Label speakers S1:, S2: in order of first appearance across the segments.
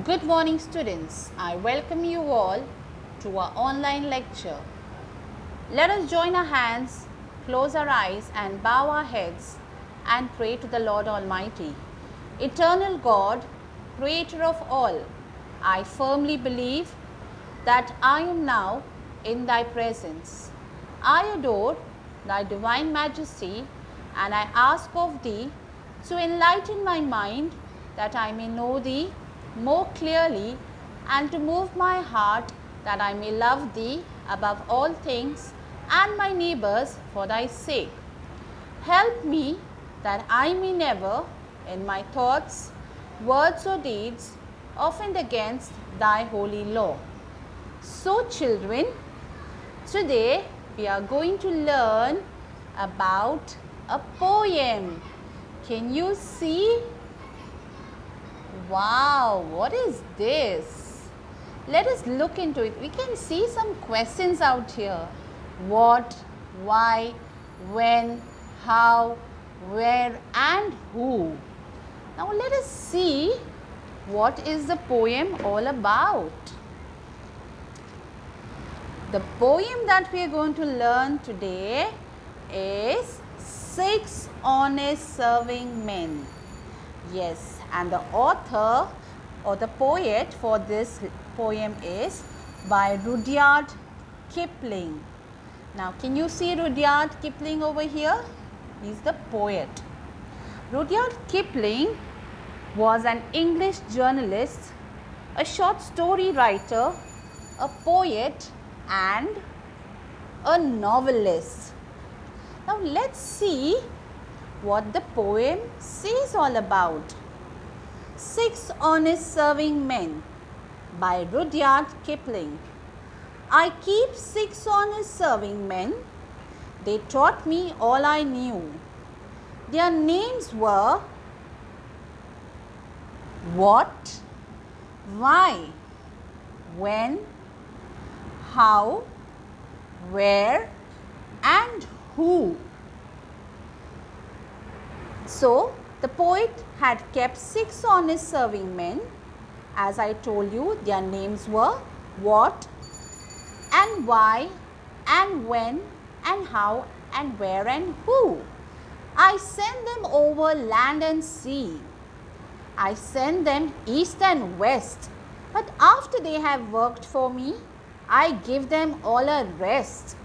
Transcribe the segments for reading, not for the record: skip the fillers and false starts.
S1: Good morning, students. I welcome you all to our online lecture. Let us join our hands, close our eyes and bow our heads and pray to the Lord Almighty. Eternal God, creator of all, I firmly believe that I am now in thy presence. I adore thy divine majesty and I ask of thee to enlighten my mind that I may know thee more clearly and to move my heart that I may love thee above all things and my neighbors for thy sake. Help me that I may never in my thoughts, words or deeds offend against thy holy law. So children, today we are going to learn about a poem. Can you see? Wow, what is this? Let us look into it. We can see some questions out here. What, why, when, how, where and who. Now let us see what is the poem all about. The poem that we are going to learn today is Six Honest Serving Men. Yes, and the author or the poet for this poem is by Rudyard Kipling. Now, can you see Rudyard Kipling over here? He's the poet. Rudyard Kipling was an English journalist, a short story writer, a poet and a novelist. Now let's see what the poem says all about. Six Honest Serving Men by Rudyard Kipling. I keep six honest serving men. They taught me all I knew. Their names were what, why, when, how, where and who. So, the poet had kept six honest serving men. As I told you, their names were what and why and when and how and where and who. I send them over land and sea. I send them east and west. But after they have worked for me, I give them all a rest.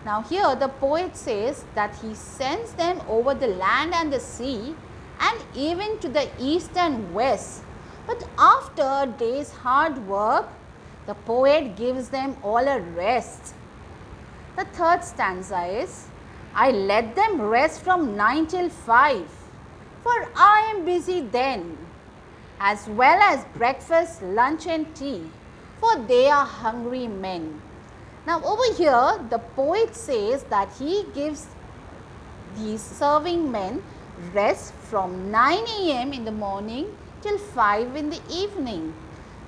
S1: Now here the poet says that he sends them over the land and the sea and even to the east and west. But after a day's hard work, the poet gives them all a rest. The third stanza is, I let them rest from 9 till 5, for I am busy then, as well as breakfast, lunch and tea, for they are hungry men. Now over here the poet says that he gives these serving men rest from 9 a.m. in the morning till 5 in the evening,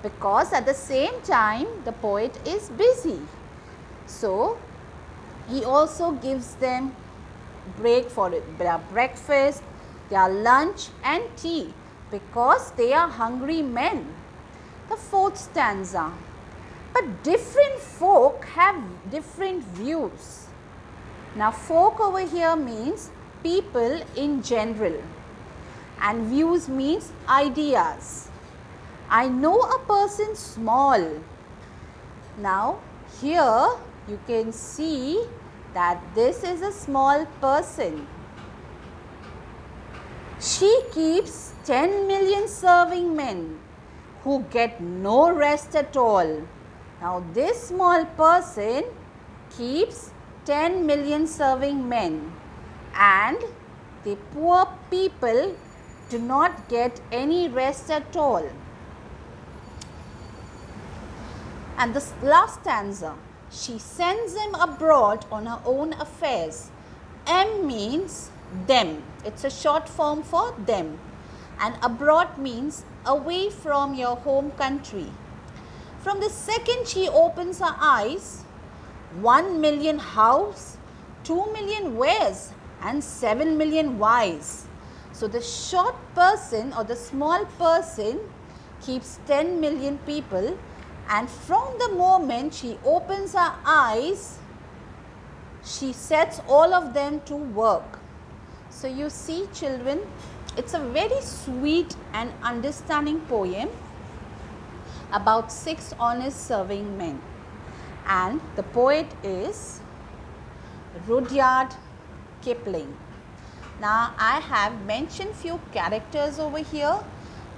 S1: because at the same time the poet is busy. So he also gives them break for their breakfast, their lunch and tea, because they are hungry men. The fourth stanza. But different folk have different views. Now folk over here means people in general and views means ideas. I know a person small. Now here you can see that this is a small person. She keeps 10 million serving men who get no rest at all. Now this small person keeps 10 million serving men and the poor people do not get any rest at all. And the last stanza, she sends them abroad on her own affairs. M means them. It's a short form for them. And abroad means away from your home country. From the second she opens her eyes, 1 million hows, 2 million wares and 7 million whys. So the short person or the small person keeps 10 million people, and from the moment she opens her eyes, she sets all of them to work. So you see children, it's a very sweet and understanding poem about 6 honest serving men, and the poet is Rudyard Kipling. Now I have mentioned few characters over here.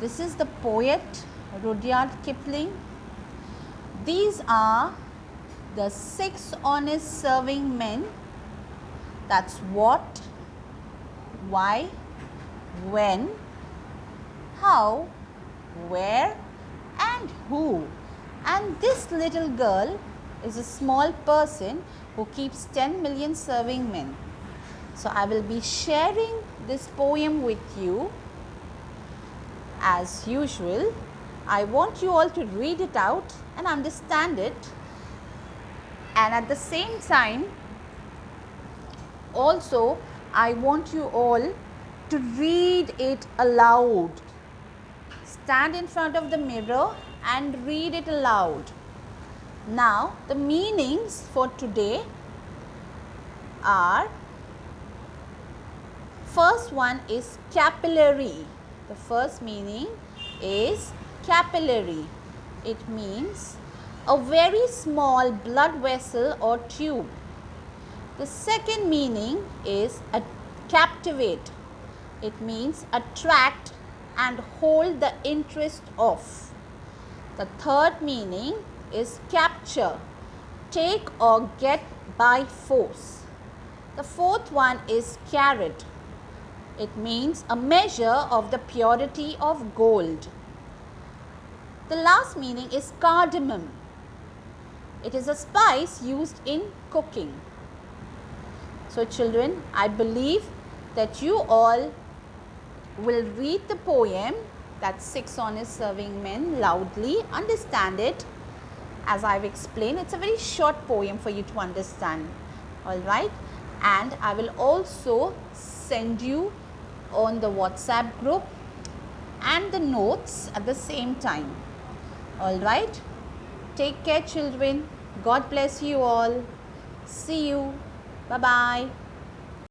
S1: This is the poet Rudyard Kipling. These are the 6 honest serving men. That's what, why, when, how, where, and who. And this little girl is a small person who keeps 10 million serving men. So I will be sharing this poem with you. As usual, I want you all to read it out and understand it, and at the same time also I want you all to read it aloud. Stand in front of the mirror and read it aloud. Now the meanings for today are, first one is capillary. The first meaning is capillary. It means a very small blood vessel or tube. The second meaning is captivate. It means attract and hold the interest of. The third meaning is capture, take or get by force. The fourth one is carat. It means a measure of the purity of gold. The last meaning is cardamom. It is a spice used in cooking. So children, I believe that you all will read the poem, that's 6 honest serving men, loudly, understand it. As I've explained, it's a very short poem for you to understand. Alright, and I will also send you on the WhatsApp group and the notes at the same time. Alright, take care children. God bless you all. See you. Bye-bye.